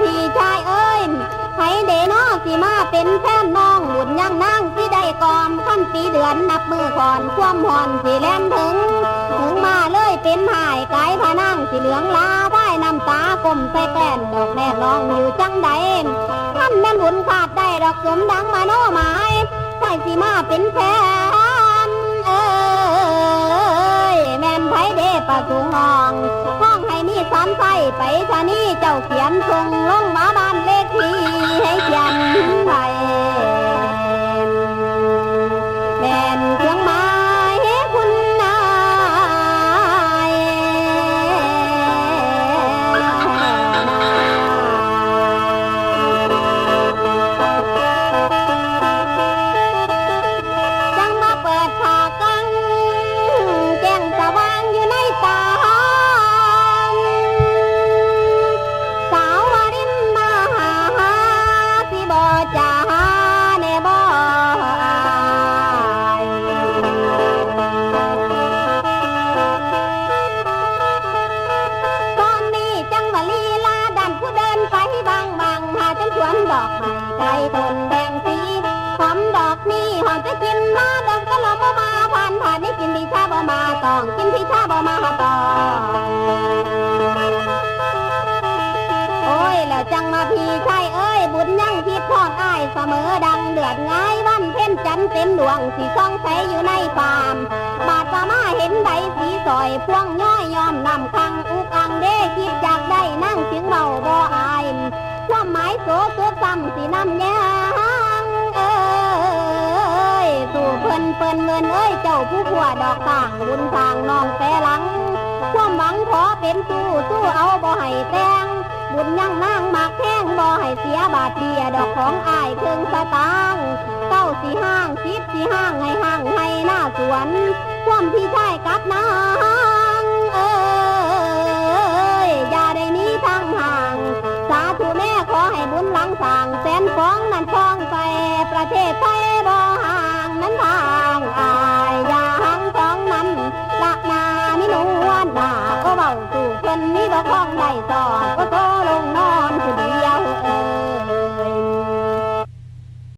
พี่ชายเอ้ยไผเดนอสิมาเป็นแฟนน้องบุญยังนางสิได้กอมขั้นปีเดือนนับมือก่อนความหอนสิแล่นถึงมาเลยเป็นหายกายพานางสิเหลืองลาได้น้ำตากลมใส่แป้นดอกแน่น้องอยู่จังใดท่านแม่บุญขาดได้ดอกสมดังมาโนหมายใส่สิมาเป็นแฟนแม่นไผเดประสูงห้องให้มีสามไส้ไปชานี้เจ้าเขียนส่งลงมาบ้านเลขที่ให้เขียนไปแม่นเครื่องหมายคุณนายจังมาเปิดผากังแจ้งสว่างอยู่ในตาสาววารินมาหาสิบ่จ่าแน่บ่ตอนนี้จังว่าลีลาดันผู้เดินไปบางหาจนสวนดอกไม้ไกลต้นแดงสีหอมดอกนี้หอมจะกินมาดอกก็ลมมาผ่านนี่กินพิชาบ่มาต้องกินพิชาบ่มาต้องโอ้ยแล้วจังมาพี่ชายเอ้ยบุญยังคิดทอดอ้ายเสมอดังเดือดง่ายวันเพ็ญจันทร์เต็มดวงสีส่องใสอยู่ในฟาร์มบาดตามาเห็นใดสีสอยพวงย้อยยอมนำคังอุกอังเด้คิดจากได้นั่งถึงเบาบ่อายความหมายโสโสซ้ำสีน้ำยางสู่เพิ่นเงินเอ้ยเจ้าผู้ขัวดอกต่างบุญทางน้องแต่หลังความหวังขอเป็นสู้เอาบ่ให้แตงบุญยังนางหมากแข้งบ่ให้เสียบาทเดียดอกของอ้ายเครื่องสตางค์เก้าสีห้างสิบสีห้างให้ห้างให้หน้าสวนความพี่ชายกับนางอย่าได้นี้ทางห่างสาธุแม่ขอให้บุญหลังสางแสนฟองนั่นฟองไปประเทศไทย